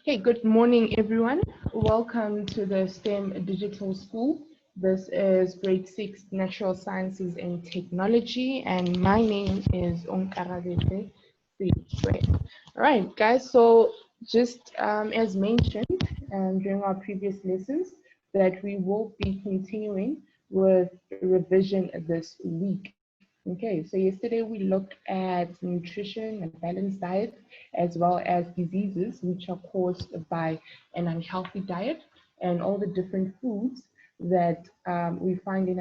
Okay, good morning, everyone. Welcome to the STEM Digital School. This is grade 6 Natural Sciences and Technology, and my name is Onkarabete Sitwe. All right, guys, so just as mentioned during our previous lessons, that we will be continuing with revision this week. Okay, so yesterday we looked at nutrition and balanced diet, as well as diseases which are caused by an unhealthy diet and all the different foods that we find in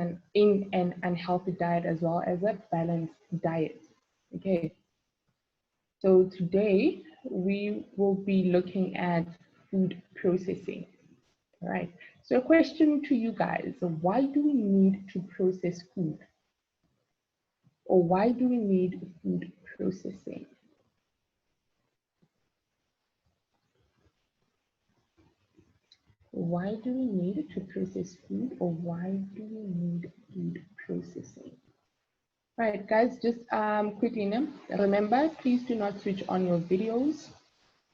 an unhealthy diet as well as a balanced diet. Okay, so today we will be looking at food processing. All right, so a question to you guys, why do we need to process food? Or why do we need food processing? Why do we need to process food, or why do we need food processing? Right, guys, just quickly, remember, please do not switch on your videos,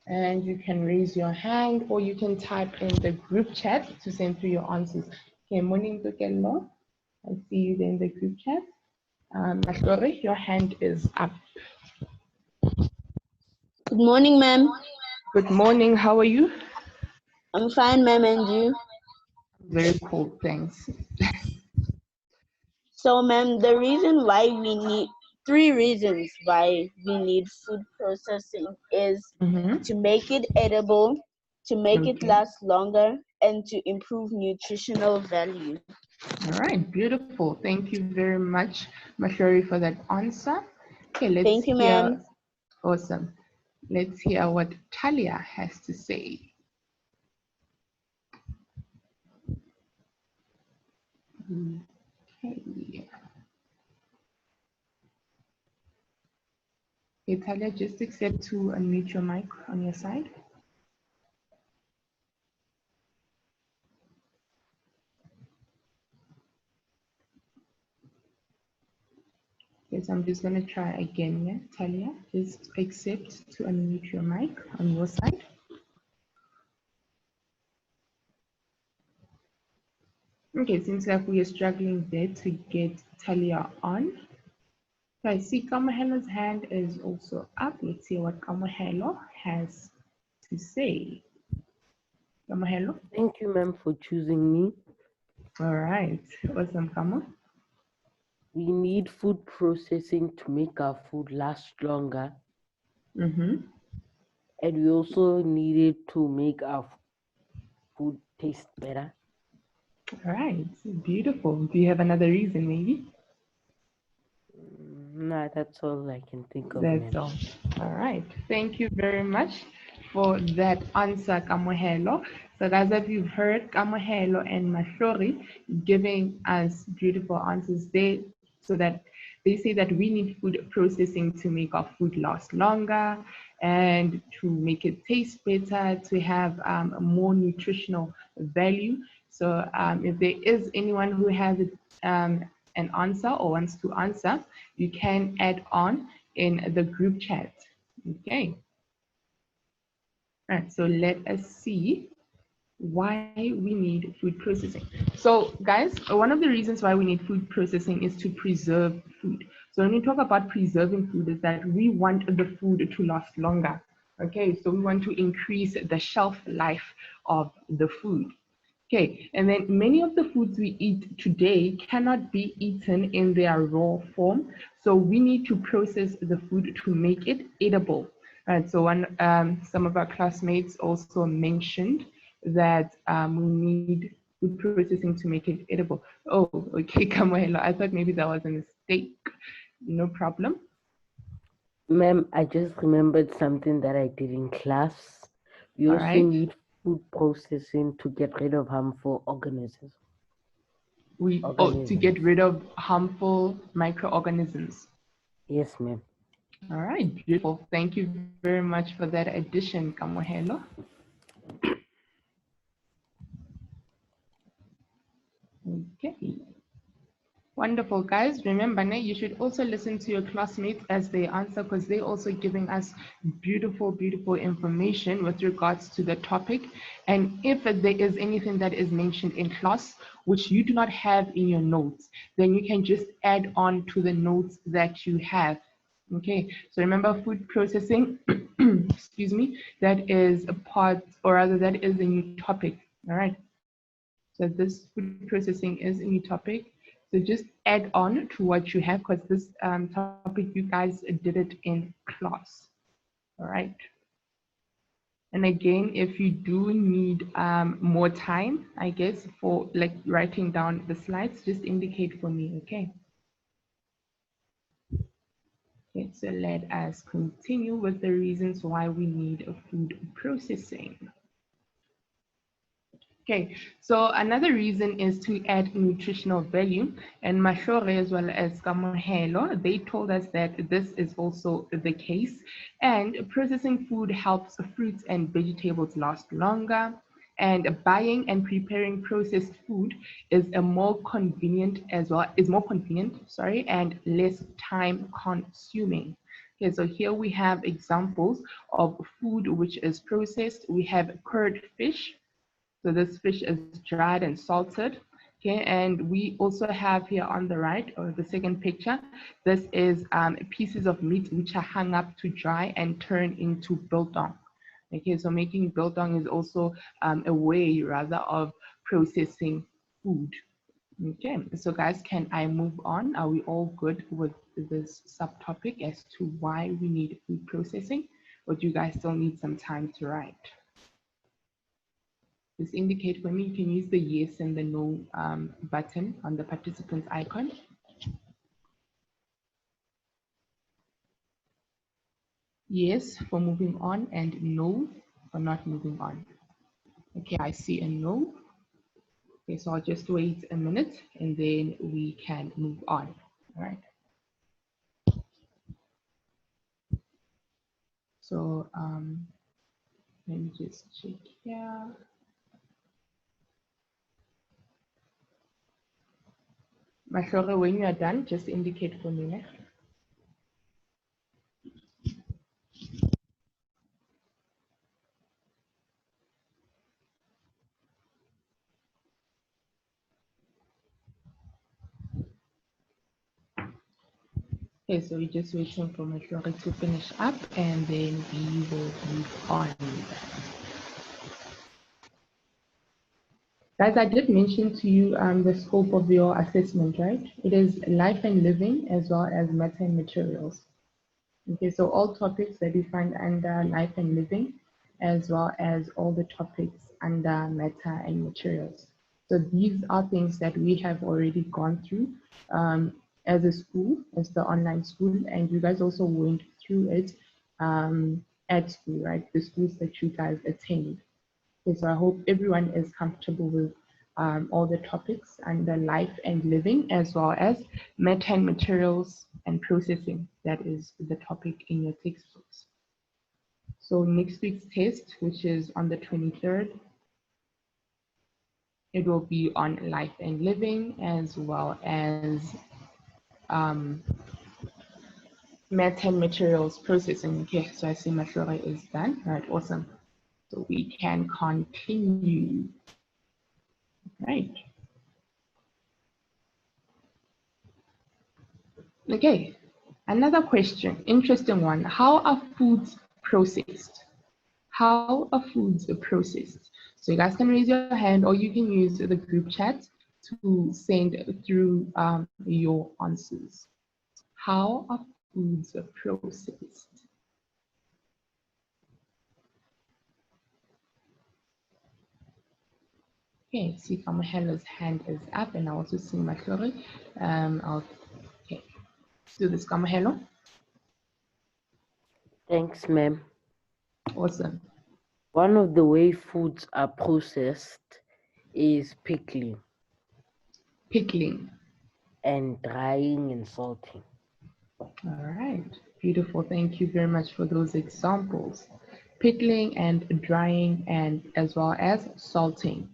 and you can raise your hand or you can type in the group chat to send through your answers. Okay, morning, Tokello. I see you there in the group chat. Mahlori, your hand is up. Good morning, ma'am. Good morning, how are you? I'm fine, ma'am, and you? Very cool, thanks. So, ma'am, three reasons why we need food processing is to make it edible, to make it Okay. last longer, and to improve nutritional value. All right, beautiful. Thank you very much, Mashari, for that answer. Okay, let's Thank you, ma'am. hear. Awesome. Let's hear what Talia has to say. Okay. Okay, Talia, just accept to unmute your mic on your side. Yes, I'm just going to try again, yeah, Talia. Just accept to unmute your mic on your side. Okay, seems like we are struggling there to get Talia on. So I see Kamohelo's hand is also up. Let's see what Kamohelo has to say. Kamohelo? Thank you, ma'am, for choosing me. All right. Awesome, Kamo. We need food processing to make our food last longer. Mm-hmm. And we also need it to make our food taste better. All right. Beautiful. Do you have another reason, maybe? Nah, that's all I can think of, That's ma'am. all. All right. Thank you very much for that answer, Kamohelo. So guys, as you've heard, Kamohelo and Mashori giving us beautiful answers there, so that they say that we need food processing to make our food last longer and to make it taste better, to have a more nutritional value. So if there is anyone who has an answer or wants to answer, you can add on in the group chat. Okay. All right, so let us see why we need food processing. So guys, one of the reasons why we need food processing is to preserve food. So when we talk about preserving food, is that we want the food to last longer. Okay, so we want to increase the shelf life of the food. Okay, and then many of the foods we eat today cannot be eaten in their raw form. So we need to process the food to make it edible. Right, so some of our classmates also mentioned that we need food processing to make it edible. Oh, okay, Kamuela, I thought maybe that was a mistake. No problem. Ma'am, I just remembered something that I did in class. We All also right. need food processing to get rid of harmful organisms. To get rid of harmful microorganisms. Yes, ma'am. All right, beautiful. Thank you very much for that addition, Kamohelo. Okay. Wonderful, guys. Remember, you should also listen to your classmates as they answer because they're also giving us beautiful, beautiful information with regards to the topic. And if there is anything that is mentioned in class which you do not have in your notes, then you can just add on to the notes that you have. Okay, so remember food processing, excuse me, that is a part, or rather, that is a new topic. All right. So this food processing is a new topic. So just add on to what you have because this topic, you guys did it in class. All right. And again, if you do need more time, I guess, for like writing down the slides, just indicate for me, okay? Okay, so let us continue with the reasons why we need a food processing. Okay, so another reason is to add nutritional value, and Mashore as well as Kamohelo, they told us that this is also the case, and processing food helps fruits and vegetables last longer, and buying and preparing processed food is more convenient, and less time consuming. Okay, so here we have examples of food which is processed. We have curd fish. So this fish is dried and salted. Okay, and we also have here on the right, or the second picture, this is pieces of meat which are hung up to dry and turn into biltong. Okay, so making biltong is also a way, rather, of processing food. Okay, so guys, can I move on? Are we all good with this subtopic as to why we need food processing, or do you guys still need some time to write? Just indicate for me. You can use the yes and the no button on the participants icon. Yes for moving on and no for not moving on. Okay, I see a no. Okay, so I'll just wait a minute and then we can move on. All right. So let me just check here. Mashore, when you are done, just indicate for me. Okay, so we're just waiting for Mashore to finish up and then we will move on. Guys, I did mention to you the scope of your assessment, right? It is life and living as well as matter and materials. Okay, so all topics that you find under life and living as well as all the topics under matter and materials. So these are things that we have already gone through as a school, as the online school, and you guys also went through it at school, right? The schools that you guys attend. Okay, so I hope everyone is comfortable with all the topics under life and living, as well as matter and materials and processing. That is the topic in your textbooks. So next week's test, which is on the 23rd, it will be on life and living, as well as matter and materials processing. Okay, so I see Mashura is done. All right, awesome. So we can continue. Right. Okay, another question, interesting one. How are foods processed? How are foods processed? So you guys can raise your hand or you can use the group chat to send through your answers. How are foods processed? Okay, see Kamahella's hand is up and I also see Matlori. Okay, let's do this, Kamahelo. Thanks, ma'am. Awesome. One of the way foods are processed is pickling. Pickling. And drying and salting. All right, beautiful. Thank you very much for those examples. Pickling and drying and as well as salting.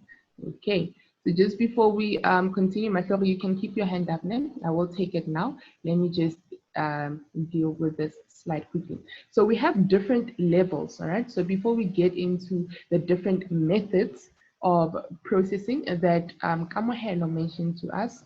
Okay, So just before we continue, Mahlori, you can keep your hand up then. I will take it now. Let me just deal with this slide quickly. So we have different levels, all right? So before we get into the different methods of processing that Kamohelo mentioned to us,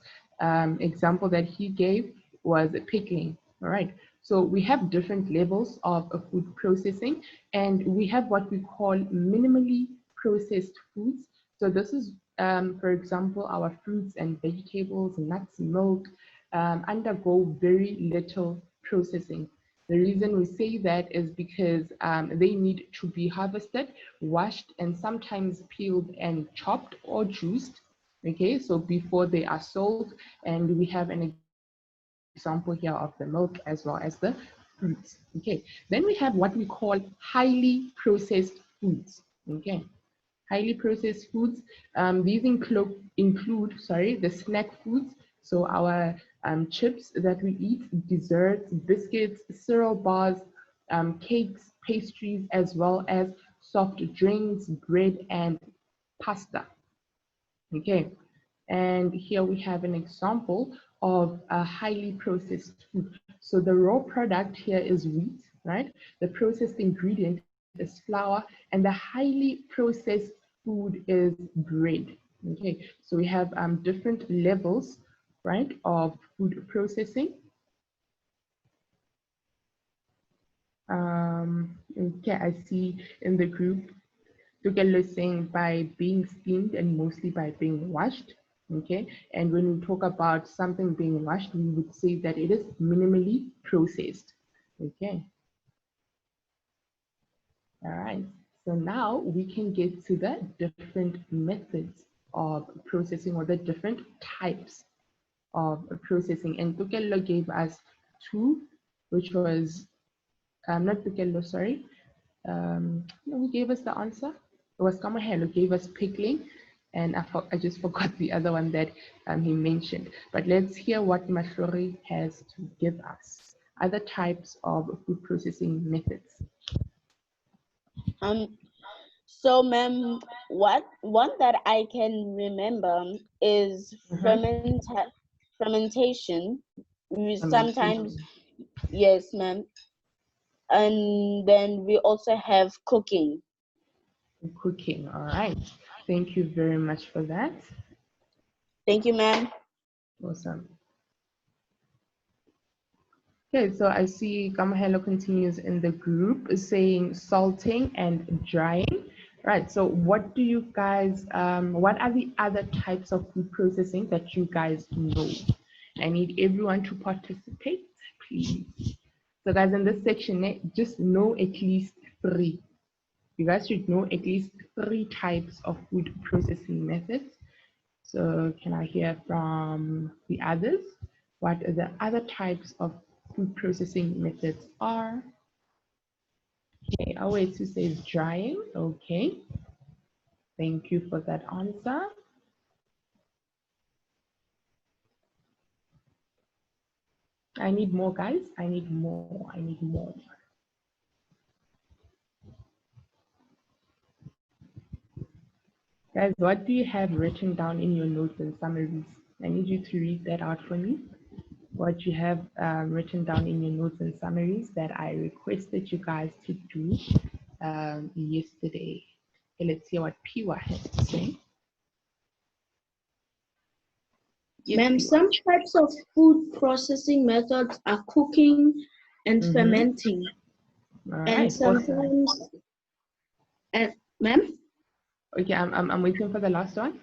example that he gave was pickling, all right? So we have different levels of food processing, and we have what we call minimally processed foods. So this is, for example, our fruits and vegetables, nuts, milk, undergo very little processing. The reason we say that is because they need to be harvested, washed, and sometimes peeled and chopped or juiced. Okay, so before they are sold, and we have an example here of the milk as well as the fruits. Okay, then we have what we call highly processed foods. Okay, highly processed foods. These include the snack foods. So our chips that we eat, desserts, biscuits, cereal bars, cakes, pastries, as well as soft drinks, bread, and pasta. Okay, and here we have an example of a highly processed food. So the raw product here is wheat, right? The processed ingredient is flour, and the highly processed food is bread. Okay, so we have different levels, right, of food processing. Okay, I see in the group Tugelo is saying by being steamed and mostly by being washed. Okay, and when we talk about something being washed, we would say that it is minimally processed. Okay, all right. So now we can get to the different methods of processing, or the different types of processing. And Tugelo gave us two, which was not Tugelo, sorry. No, who gave us the answer? It was Kamohelo who gave us pickling, and I just forgot the other one that he mentioned. But let's hear what Mahlori has to give us. Other types of food processing methods. So, ma'am, one that I can remember is fermentation. We sometimes, yes, ma'am, and then we also have cooking. Cooking, all right. Thank you very much for that. Thank you, ma'am. Awesome. Okay, so I see Kamohelo continues in the group saying salting and drying. Right, so what do you guys, what are the other types of food processing that you guys know? I need everyone to participate, please. So guys, in this section, just know at least three. You guys should know at least three types of food processing methods. So can I hear from the others what the other types of food processing methods are? Okay, I'll wait to say drying. Okay, thank you for that answer. I need more, guys. I need more. I need more. Guys, what do you have written down in your notes and summaries? I need you to read that out for me. What you have written down in your notes and summaries that I requested you guys to do yesterday. Okay, let's hear what Piwa has to say. Yes, ma'am, some types of food processing methods are cooking and fermenting. All and right, sometimes, awesome. And ma'am? Okay, I'm waiting for the last one.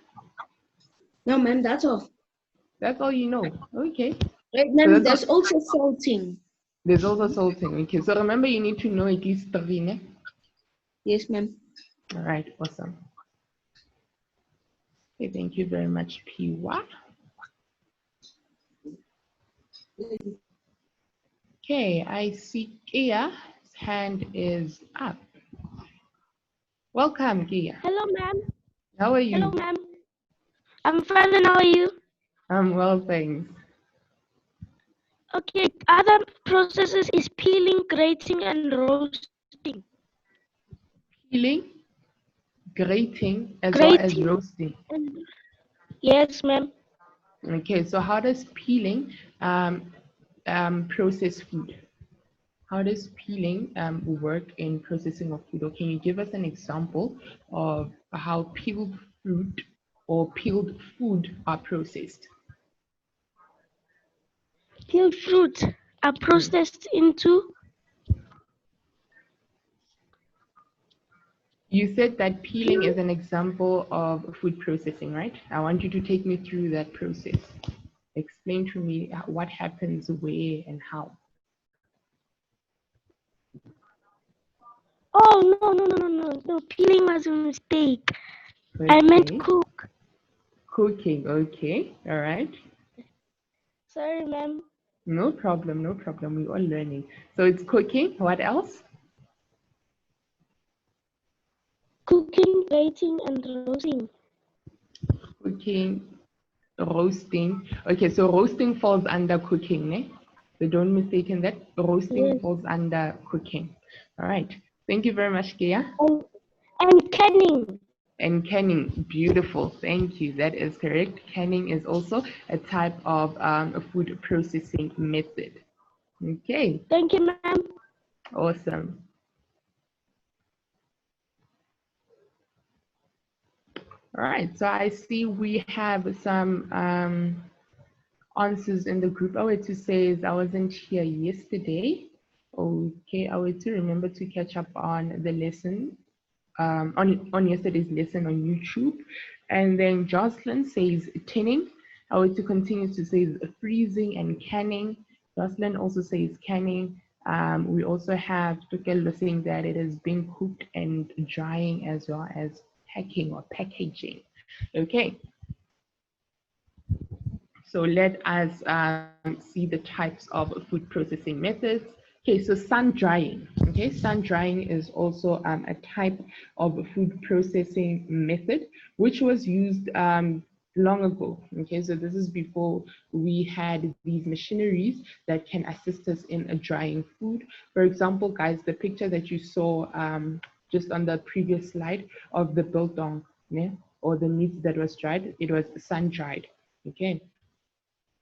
No, ma'am, that's all. That's all you know. Okay. Wait, ma'am, so there's also salting. There's also salting. Okay, so remember you need to know at least three, ne? Yes, ma'am. All right, awesome. Okay, thank you very much, Piwa. Okay, I see Kia's hand is up. Welcome, Kia. Hello, ma'am. How are you? Hello, ma'am. I'm fine, and how are you? I'm well, thanks. Okay, other processes is peeling, grating, and roasting. Peeling, grating, as well as roasting. Yes, ma'am. Okay, so how does peeling process food? How does peeling work in processing of food? Or can you give us an example of how peeled fruit or peeled food are processed? Peeled fruits are processed into. You said that peeling is an example of food processing, right? I want you to take me through that process. Explain to me what happens, where, and how. Oh, no. Peeling was a mistake. I meant Okay. cook. Cooking. Okay. All right. Sorry, ma'am. No problem. No problem. We're all learning. So it's cooking. What else? Cooking, grating, and roasting. Cooking, roasting. Okay, so roasting falls under cooking, ne? So don't mistake in that. Roasting Yes. falls under cooking. All right. Thank you very much, Kia. And canning. And canning, beautiful. Thank you. That is correct. Canning is also a type of a food processing method. Okay, Thank you, ma'am. awesome. All right, so I see we have some answers in the group. I were to say I wasn't here yesterday. Okay, I were to remember to catch up on the lesson, on yesterday's lesson on YouTube. And then Jocelyn says tinning. I were to continue to say freezing and canning. Jocelyn also says canning. We also have Tukelo saying that it is being cooked and drying as well as packing or packaging. Okay, so let us see the types of food processing methods. Okay, so sun drying. Okay, sun drying is also a type of food processing method which was used long ago. Okay, so this is before we had these machineries that can assist us in drying food. For example, guys, the picture that you saw just on the previous slide of the biltong, yeah, or the meat that was dried, it was sun dried. Okay.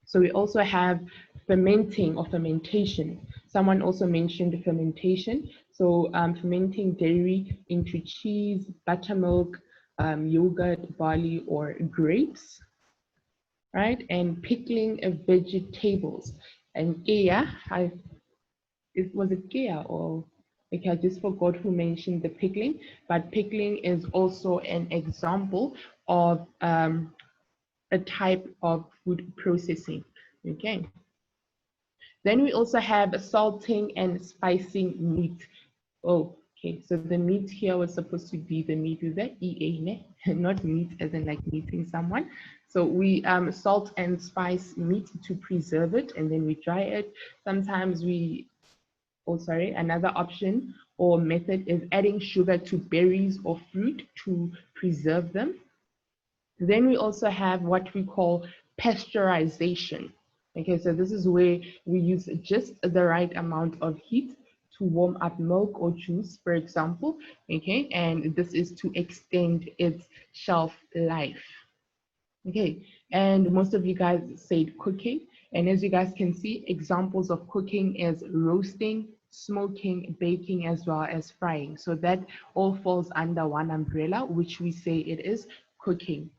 So we also have fermenting or fermentation. Someone also mentioned fermentation. So fermenting dairy into cheese, buttermilk, yogurt, barley, or grapes, right? And pickling vegetables. And was it Kea or okay, I just forgot who mentioned the pickling, but pickling is also an example of a type of food processing. Okay. Then we also have salting and spicing meat. Oh, okay. So the meat here was supposed to be the meat with the EA, not meat as in like meeting someone. So we salt and spice meat to preserve it, and then we dry it. Sometimes another option or method is adding sugar to berries or fruit to preserve them. Then we also have what we call pasteurization. Okay, so this is where we use just the right amount of heat to warm up milk or juice, for example. Okay, and this is to extend its shelf life. Okay, and most of you guys said cooking. And as you guys can see, examples of cooking is roasting, smoking, baking, as well as frying. So that all falls under one umbrella, which we say it is cooking.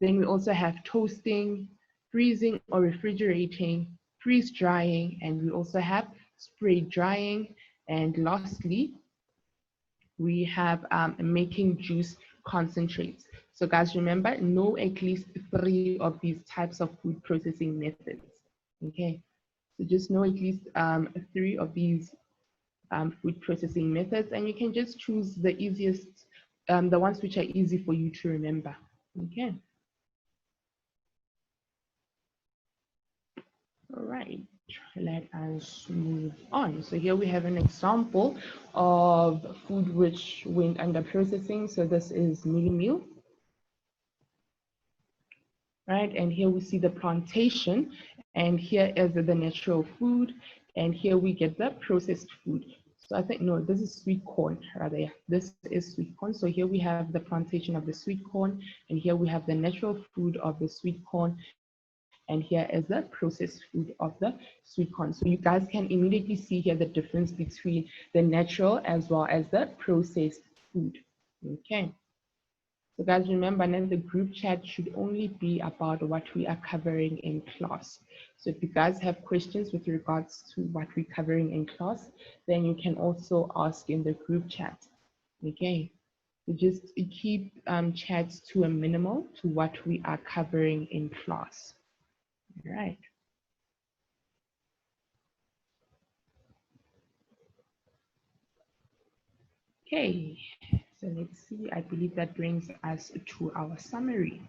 Then we also have toasting, freezing or refrigerating, freeze drying, and we also have spray drying. And lastly, we have making juice concentrates. So guys, remember, know at least 3 of these types of food processing methods. Okay, so just know at least 3 of these food processing methods, and you can just choose the easiest, the ones which are easy for you to remember. Okay. All right, let us move on. So here we have an example of food which went under processing. So this is mealie meal, right? And here we see the plantation, and here is the natural food, and here we get the processed food. So I think, no, this is sweet corn, rather, yeah. This is sweet corn. So here we have the plantation of the sweet corn, and here we have the natural food of the sweet corn, and here is the processed food of the sweet corn. So you guys can immediately see here the difference between the natural as well as the processed food. Okay. So guys, remember now the group chat should only be about what we are covering in class. So if you guys have questions with regards to what we're covering in class, then you can also ask in the group chat. Okay. So just keep chats to a minimal to what we are covering in class. All right. Okay, so let's see. I believe that brings us to our summary.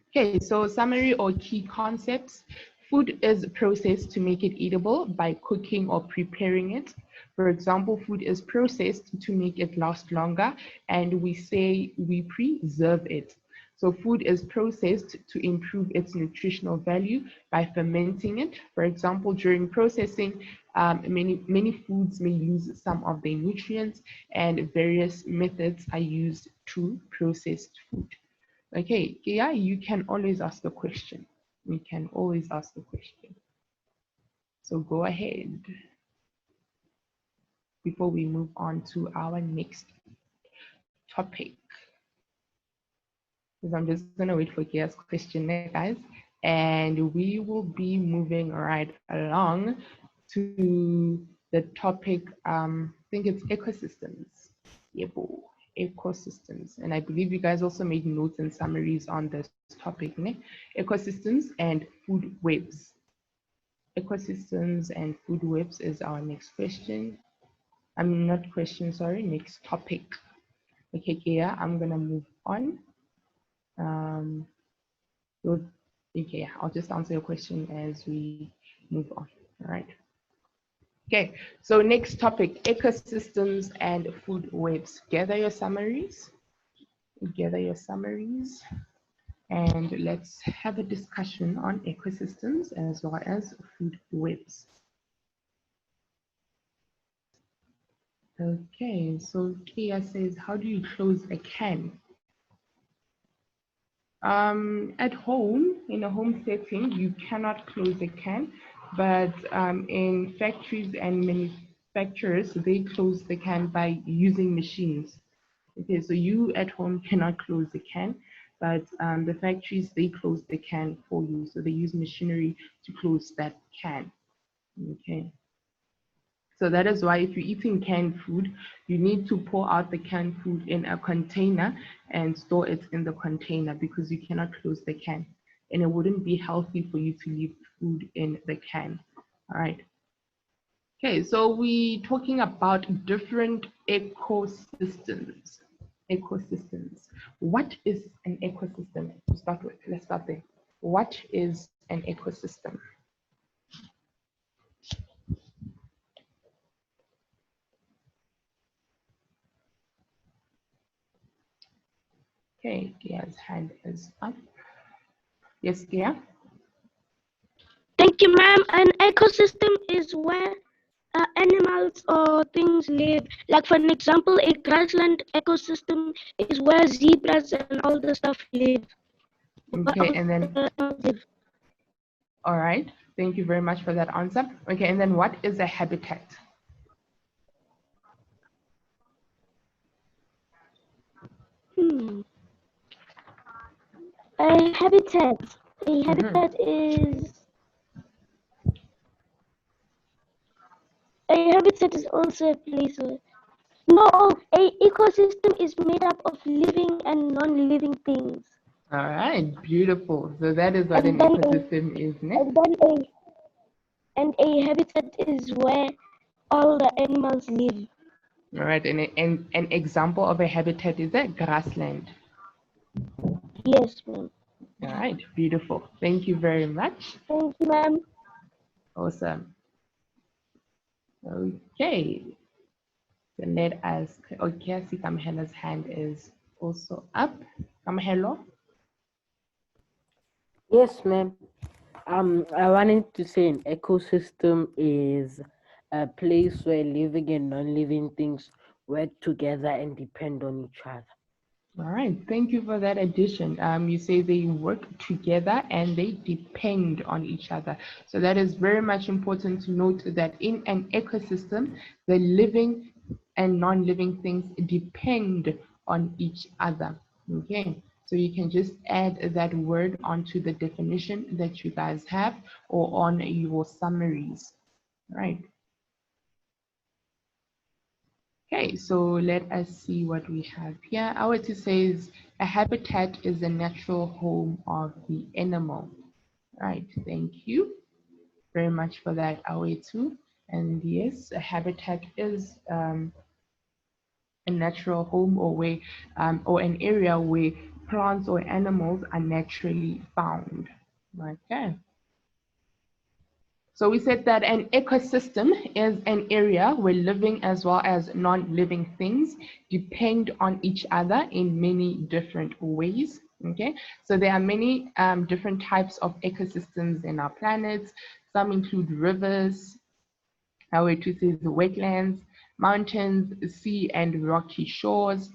Okay, so summary or key concepts. Food is processed to make it eatable by cooking or preparing it. For example, food is processed to make it last longer, and we say we preserve it. So food is processed to improve its nutritional value by fermenting it. For example, during processing, many foods may lose some of their nutrients, and various methods are used to process food. Okay, yeah, you can always ask a question. You can always ask a question. So go ahead before we move on to our next topic. Because I'm just gonna wait for Gia's question there, guys. And we will be moving right along to the topic, I think it's ecosystems. Yebo, ecosystems. And I believe you guys also made notes and summaries on this topic, ne? Ecosystems and food webs. Ecosystems and food webs is our next question. I'm not question, sorry, next topic. Okay, Gia, I'm gonna move on. Okay, I'll just answer your question as we move on. All right. Okay, so next topic, ecosystems and food webs. Gather your summaries. Gather your summaries. And let's have a discussion on ecosystems as well as food webs. Okay, so Kia says, how do you close a can? At home, in a home setting, you cannot close a can, but in factories and manufacturers, they close the can by using machines. Okay, so you at home cannot close the can, but the factories, they close the can for you. So they use machinery to close that can. Okay. So that is why if you're eating canned food, you need to pour out the canned food in a container and store it in the container because you cannot close the can. And it wouldn't be healthy for you to leave food in the can. All right. Okay, so we're talking about different ecosystems. Ecosystems. What is an ecosystem to start with? Let's start there. What is an ecosystem? Okay, Gia's hand is up. Yes, Gia? Thank you, ma'am. An ecosystem is where animals or things live. Like for an example, a grassland ecosystem is where zebras and all the stuff live. Okay, and then, all right. Thank you very much for that answer. Okay, and then what is a habitat? A habitat. A habitat is also a place. No, a ecosystem is made up of living and non-living things. All right, beautiful. So that is what an ecosystem is, ne? And a habitat is where all the animals live. All right, and an example of a habitat is a grassland. Yes, ma'am. All right, beautiful. Thank you very much. Thank you, ma'am. Awesome. Okay. So let us, okay, I see Kamhela's hand is also up. Kamhelo? Yes, ma'am. I wanted to say an ecosystem is a place where living and non-living things work together and depend on each other. All right, thank you for that addition. You say they work together and they depend on each other. So that is very much important to note that in an ecosystem, the living and non-living things depend on each other. Okay, so you can just add that word onto the definition that you guys have or on your summaries. All right. Okay, so let us see what we have here. Our two says a habitat is the natural home of the animal. Right, thank you very much for that, our two. And yes, a habitat is a natural home or where or an area where plants or animals are naturally found. Okay. So we said that an ecosystem is an area where living as well as non-living things depend on each other in many different ways. Okay, so there are many different types of ecosystems in our planet. Some include rivers, our two says wetlands, mountains, sea and rocky shores,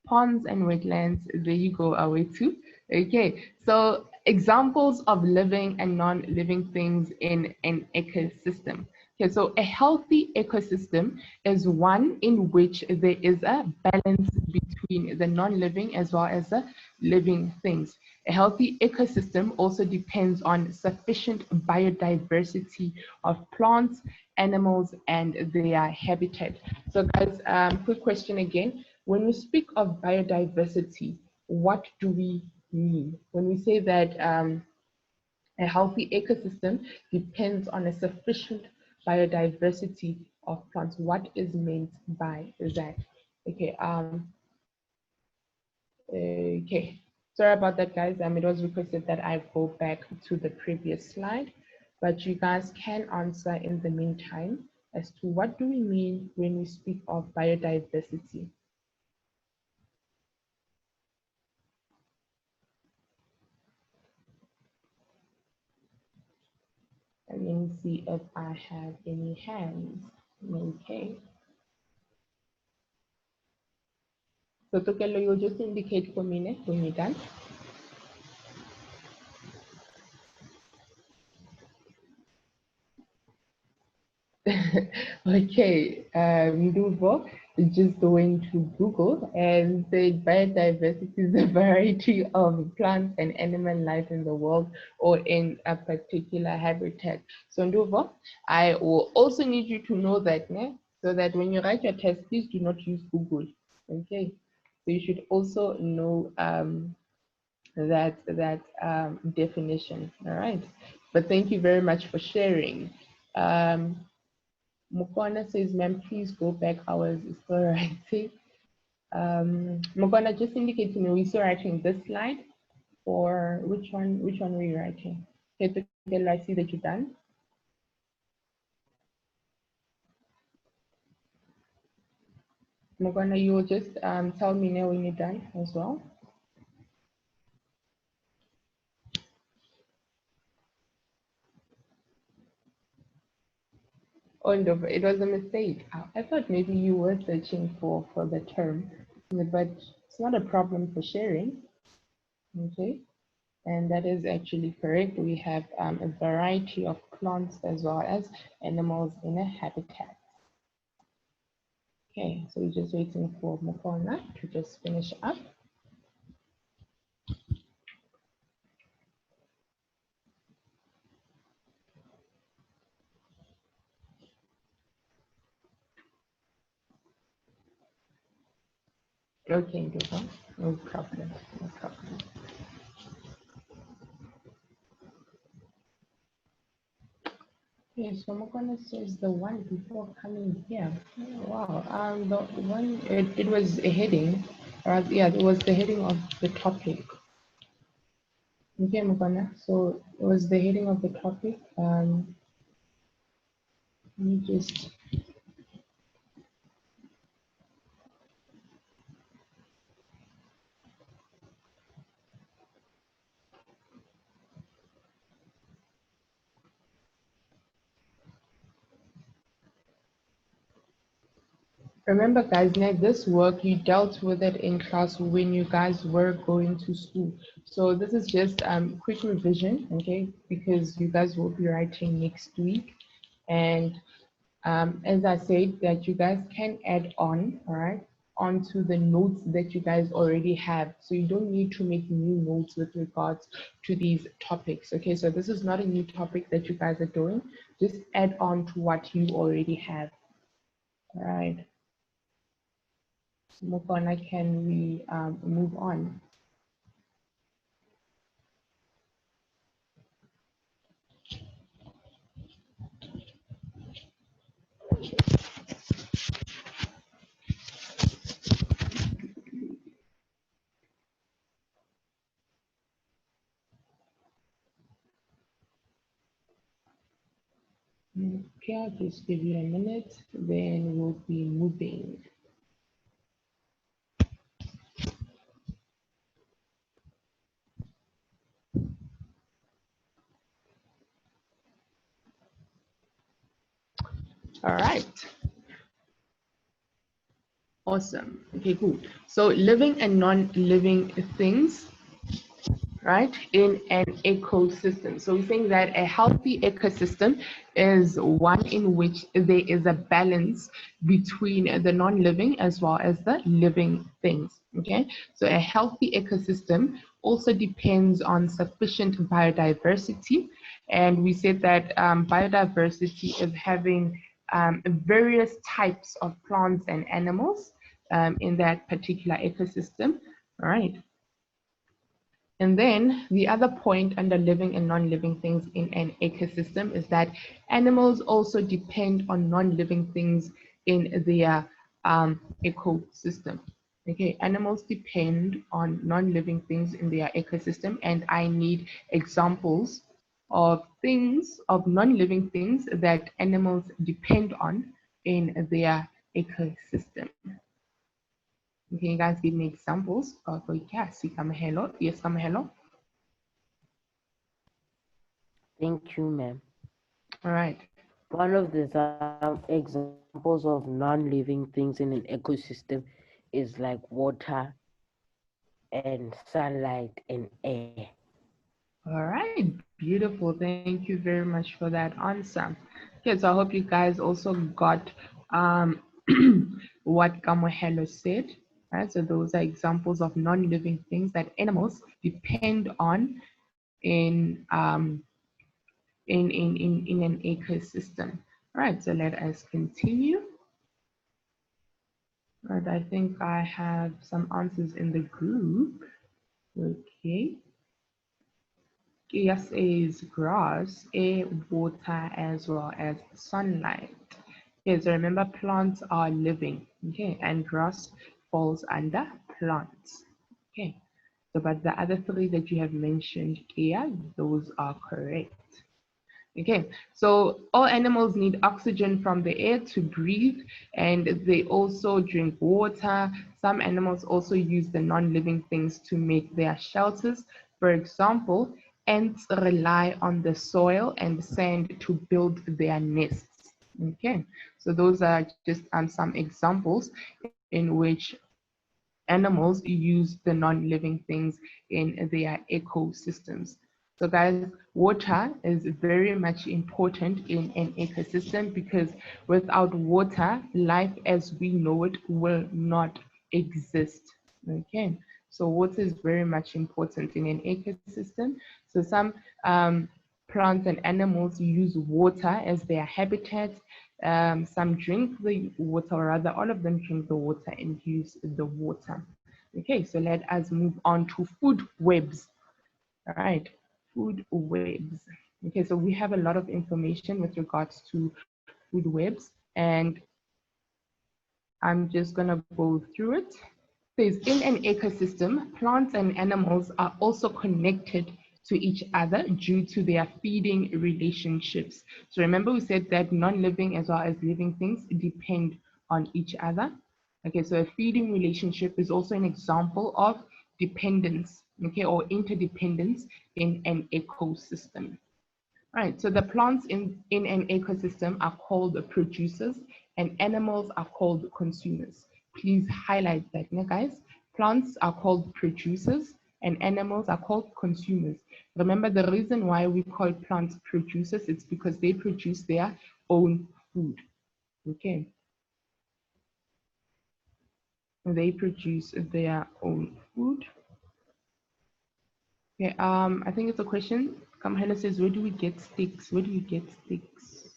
ponds and wetlands. There you go, our two. Okay, so examples of living and non-living things in an ecosystem. Okay, so a healthy ecosystem is one in which there is a balance between the non-living as well as the living things. A healthy ecosystem also depends on sufficient biodiversity of plants, animals, and their habitat. So guys, quick question again. When we speak of biodiversity, what do we mean? When we say that a healthy ecosystem depends on a sufficient biodiversity of plants, what is meant by that? Okay, okay. Sorry about that, guys. It was requested that I go back to the previous slide, but you guys can answer in the meantime as to what do we mean when we speak of biodiversity. And let me see if I have any hands. Okay. So Tokelo, you'll just indicate for me when you're done. Okay, Nduvo just went to Google and said biodiversity is the variety of plants and animal life in the world or in a particular habitat. So Nduvo, I will also need you to know that, so that when you write your test, please do not use Google. Okay, so you should also know that definition. All right, but thank you very much for sharing. Mukwana says, ma'am, please go back. I was still writing. Mukwana, just indicate to me, we're still writing this slide or which one were you writing? Okay, I see that you're done. Mukwana, you will just tell me now when you're done as well. Oh, no, it was a mistake. I thought maybe you were searching for the term, but it's not a problem for sharing. Okay, and that is actually correct. We have a variety of plants as well as animals in a habitat. Okay, so we're just waiting for Mokona to just finish up. Okay, Nduba, no problem, no problem. Okay, so Mokona says the one before coming here. Oh, wow, the one, it was a heading, yeah, it was the heading of the topic. Okay, Mokona, so it was the heading of the topic. Let me just Remember, guys, now this work, you dealt with it in class when you guys were going to school. So this is just quick revision, okay, because you guys will be writing next week. And as I said, that you guys can add on, all right, onto the notes that you guys already have. So you don't need to make new notes with regards to these topics, okay? So this is not a new topic that you guys are doing. Just add on to what you already have, all right? Mukona, can we move on? Okay, I'll just give you a minute, then we'll be moving. All right. Awesome. Okay, cool. So living and non-living things, right, in an ecosystem. So we're saying that a healthy ecosystem is one in which there is a balance between the non-living as well as the living things. Okay, so a healthy ecosystem also depends on sufficient biodiversity. And we said that biodiversity is having various types of plants and animals in that particular ecosystem. All right. And then the other point under living and non-living things in an ecosystem is that animals also depend on non-living things in their ecosystem. Okay, animals depend on non-living things in their ecosystem, and I need examples of things, of non-living things that animals depend on in their ecosystem. Can you guys give me examples of yes, Kamahelo? Yes, Kamahelo. Thank you, ma'am. All right. One of the examples of non-living things in an ecosystem is like water and sunlight and air. All right. Beautiful. Thank you very much for that answer. Okay, so I hope you guys also got what Kamohelo said. Right? So those are examples of non-living things that animals depend on in in an ecosystem. All right, so let us continue. All right, I think I have some answers in the group. Okay. Yes is grass, air, water, as well as sunlight. Okay, so remember plants are living, okay, and grass falls under plants. Okay, so but the other three that you have mentioned here, those are correct. Okay, so all animals need oxygen from the air to breathe, and they also drink water. Some animals also use the non-living things to make their shelters. For example, ants rely on the soil and sand to build their nests. Okay, so those are just some examples in which animals use the non-living things in their ecosystems. So guys, water is very much important in an ecosystem because without water, life as we know it will not exist. Okay, so water is very much important in an ecosystem. So some plants and animals use water as their habitat. Some drink the water, or rather all of them drink the water and use the water. Okay, so let us move on to food webs. All right, food webs. Okay, so we have a lot of information with regards to food webs, and I'm just gonna go through it. Says in an ecosystem, plants and animals are also connected to each other due to their feeding relationships. So remember we said that non-living as well as living things depend on each other. Okay, so a feeding relationship is also an example of dependence, okay, or interdependence in an ecosystem. All right, so the plants in an ecosystem are called the producers and animals are called consumers. Please highlight that, guys. Plants are called producers and animals are called consumers. Remember, the reason why we call plants producers, it's because they produce their own food. Okay. They produce their own food. Okay, I think it's a question. Kamhela says, where do we get sticks? Where do you get sticks?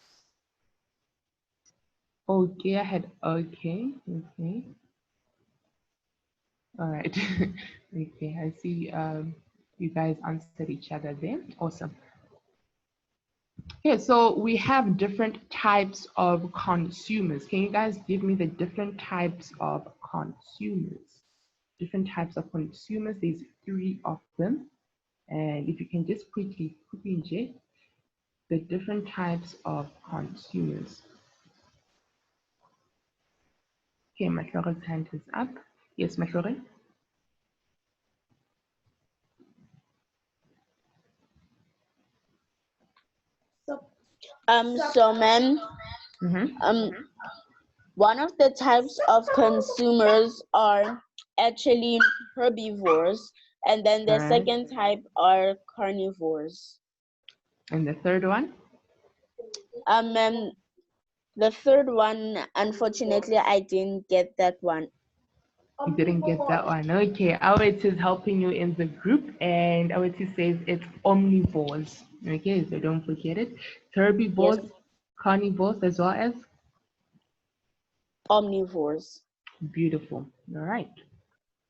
Okay, I had okay. All right. Okay, I see you guys answered each other there. Awesome. Okay, so we have different types of consumers. Can you guys give me the different types of consumers? Different types of consumers. There's 3 of them. And if you can just quickly inject the different types of consumers. Okay, Matlore's hand is up. Yes, Matlore? So ma'am, one of the types of consumers are actually herbivores, and then the second type are carnivores. And the third one? And the third one, unfortunately, I didn't get that one. You didn't get that one. Okay, Awet is helping you in the group, and Awet says it's omnivores. Okay, so don't forget it. Herbivores, yes. Carnivores, as well as omnivores. Beautiful. All right.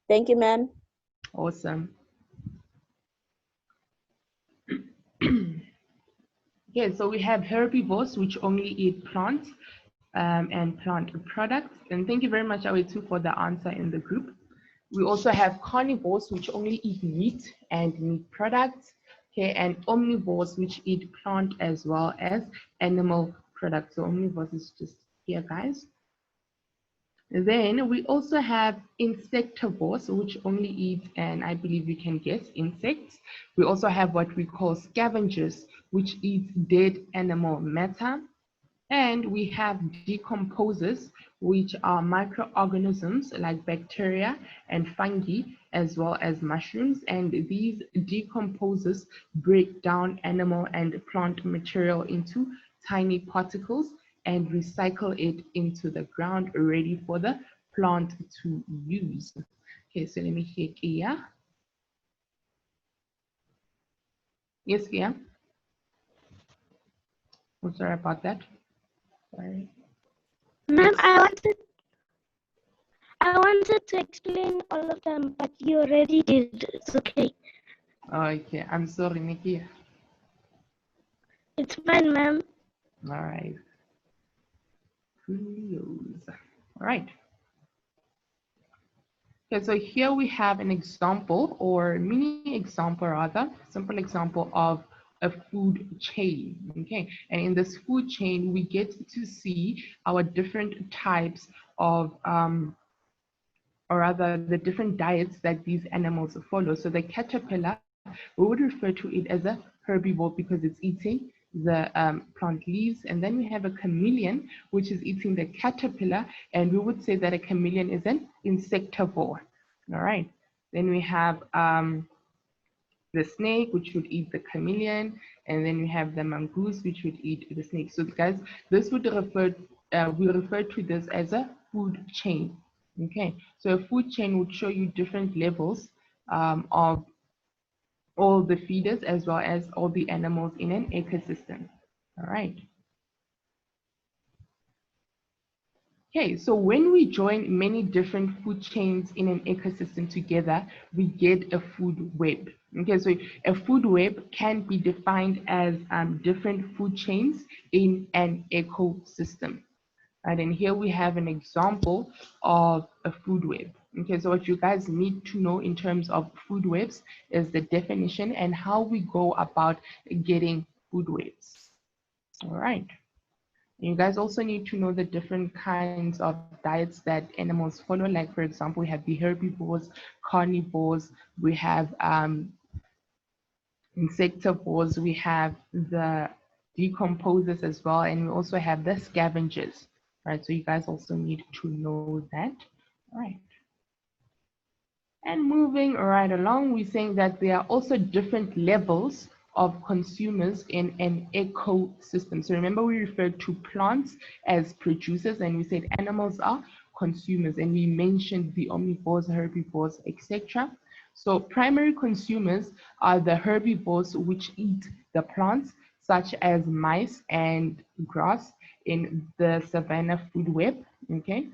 Thank you, ma'am. Awesome. Okay, so we have herbivores, which only eat plants and plant products. And thank you very much, Awetu, for the answer in the group. We also have carnivores, which only eat meat and meat products. Okay, and omnivores, which eat plant as well as animal products. So omnivores is just here, guys. Then we also have insectivores, which only eat, and I believe you can guess, insects. We also have what we call scavengers, which eat dead animal matter. And we have decomposers, which are microorganisms like bacteria and fungi, as well as mushrooms. And these decomposers break down animal and plant material into tiny particles and recycle it into the ground, ready for the plant to use. Okay, so let me hear Kia. Yes, Kia? I'm sorry about that. Sorry. Ma'am, I wanted to explain all of them, but you already did. It's okay. Okay, I'm sorry, Nikki. It's fine, ma'am. All right. All right. Okay, so here we have an example or mini example rather, simple example of a food chain, okay? And in this food chain, we get to see our different types of, or rather the different diets that these animals follow. So the caterpillar, we would refer to it as a herbivore because it's eating the plant leaves. And then we have a chameleon, which is eating the caterpillar. And we would say that a chameleon is an insectivore. All right. Then we have the snake, which would eat the chameleon. And then we have the mongoose, which would eat the snake. So guys, this would refer, we refer to this as a food chain. Okay, so a food chain would show you different levels of all the feeders as well as all the animals in an ecosystem. All right. Okay, so when we join many different food chains in an ecosystem together, we get a food web. Okay, so a food web can be defined as different food chains in an ecosystem. Right, and here we have an example of a food web. Okay, so what you guys need to know in terms of food webs is the definition and how we go about getting food webs. All right. You guys also need to know the different kinds of diets that animals follow. Like, for example, we have the herbivores, carnivores, we have insectivores, we have the decomposers as well, and we also have the scavengers. right? So you guys also need to know that, right? And moving right along, we're saying that there are also different levels of consumers in an ecosystem. So remember, we referred to plants as producers, and we said animals are consumers, and we mentioned the omnivores, herbivores, etc. So primary consumers are the herbivores, which eat the plants, such as mice and grass in the savanna food web. Okay.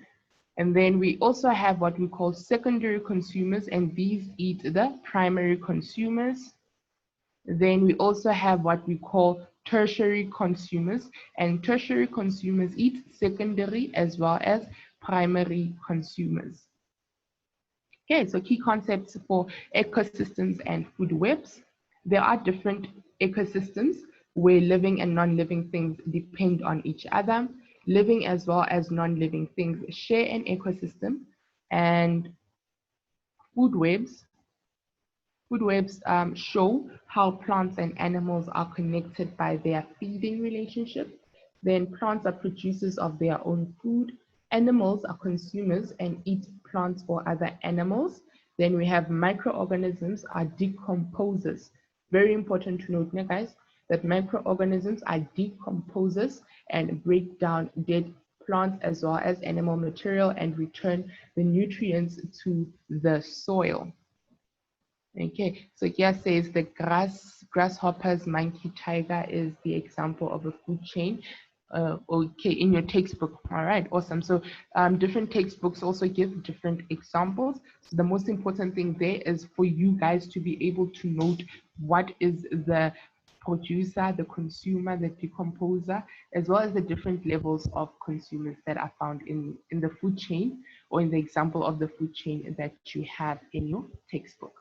And then we also have what we call secondary consumers, and these eat the primary consumers. Then we also have what we call tertiary consumers, and tertiary consumers eat secondary as well as primary consumers. Okay, so key concepts for ecosystems and food webs. There are different ecosystems where living and non-living things depend on each other. Living as well as non-living things share an ecosystem, and food webs show how plants and animals are connected by their feeding relationship. Then plants are producers of their own food. Animals are consumers and eat plants or other animals. Then we have microorganisms are decomposers. Very important to note, guys, that microorganisms are decomposers and break down dead plants as well as animal material and return the nutrients to the soil. Okay, so here says the grasshoppers, monkey, tiger is the example of a food chain. Okay, in your textbook. All right, awesome. So different textbooks also give different examples. So the most important thing there is for you guys to be able to note what is the producer, the consumer, the decomposer, as well as the different levels of consumers that are found in the food chain, or in the example of the food chain that you have in your textbook.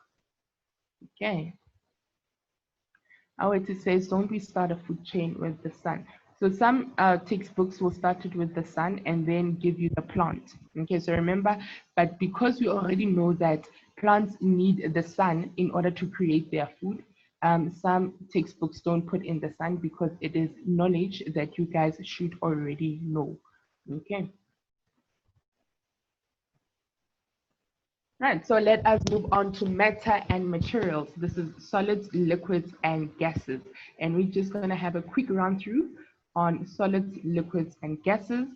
Okay. It says, don't we start a food chain with the sun? So some textbooks will start it with the sun and then give you the plant. Okay, so remember, but because we already know that plants need the sun in order to create their food, some textbooks don't put in the sun because it is knowledge that you guys should already know. Okay. Right, so let us move on to matter and materials. This is solids, liquids, and gases. And we're just going to have a quick run through on solids, liquids, and gases.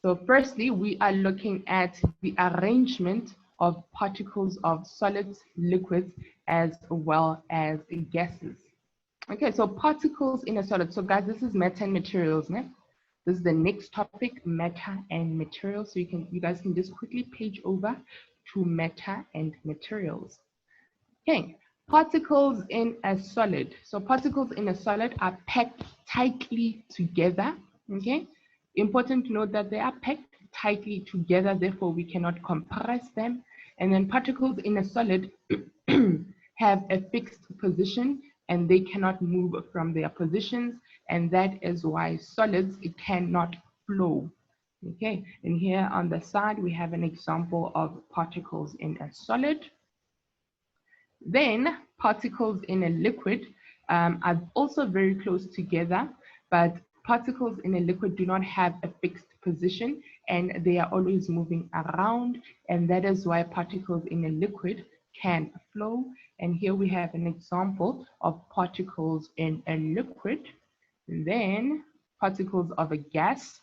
So firstly, we are looking at the arrangement of particles of solids, liquids, as well as gases. Okay, so particles in a solid. So guys, this is matter and materials, né? This is the next topic, matter and materials. So you guys can just quickly page over to matter and materials. Okay, particles in a solid. So particles in a solid are packed tightly together. Okay, important to note that they are packed tightly together, therefore we cannot compress them. And then particles in a solid have a fixed position and they cannot move from their positions, and that is why solids cannot flow. Okay, and here on the side we have an example of particles in a solid. Then particles in a liquid are also very close together, but particles in a liquid do not have a fixed position and they are always moving around, and that is why particles in a liquid can flow. And here we have an example of particles in a liquid. And then particles of a gas.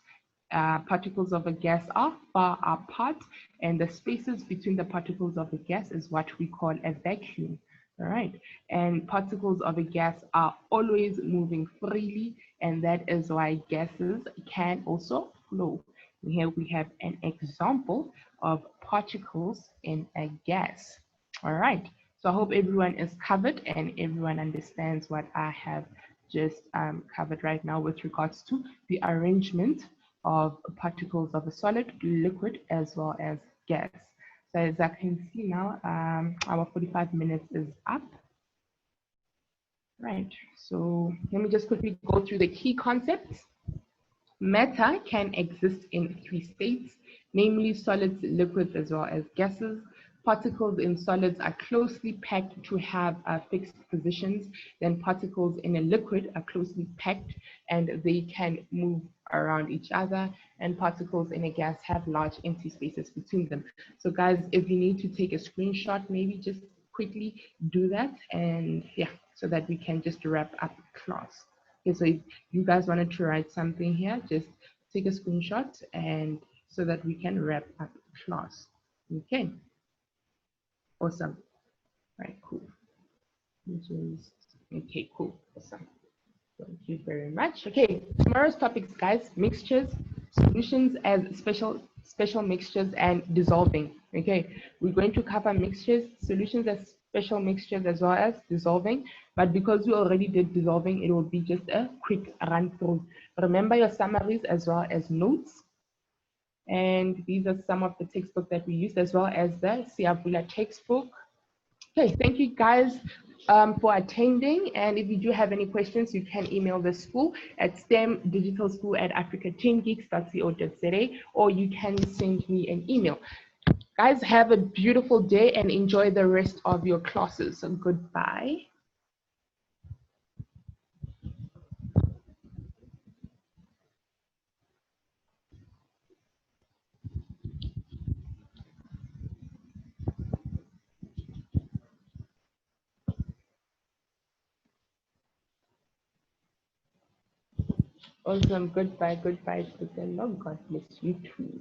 Particles of a gas are far apart, and the spaces between the particles of a gas is what we call a vacuum. All right, and particles of a gas are always moving freely, and that is why gases can also flow. And here we have an example of particles in a gas. All right, so I hope everyone is covered and everyone understands what I have just covered right now with regards to the arrangement of particles of a solid, liquid, as well as gas. So as I can see now, our 45 minutes is up. Right, so let me just quickly go through the key concepts. Matter can exist in three states, namely solids, liquids, as well as gases. Particles in solids are closely packed to have fixed positions. Then particles in a liquid are closely packed and they can move around each other. And particles in a gas have large empty spaces between them. So guys, if you need to take a screenshot, maybe just quickly do that. And yeah, so that we can just wrap up class. Okay, so if you guys wanted to write something here, just take a screenshot and so that we can wrap up class. Okay. Awesome. Right, cool. Okay, cool. Awesome. Thank you very much. Okay, tomorrow's topics, guys, mixtures, solutions as special mixtures, and dissolving. Okay, we're going to cover mixtures, solutions as special mixtures, as well as dissolving. But because we already did dissolving, it will be just a quick run through. Remember your summaries as well as notes. And these are some of the textbook that we used, as well as the Siabula textbook. Okay, thank you guys for attending. And if you do have any questions, you can email the school at stemdigitalschool@africa10geeks.co.za, or you can send me an email. Guys, have a beautiful day and enjoy the rest of your classes. So goodbye. Awesome. Goodbye. Goodbye. God bless you too.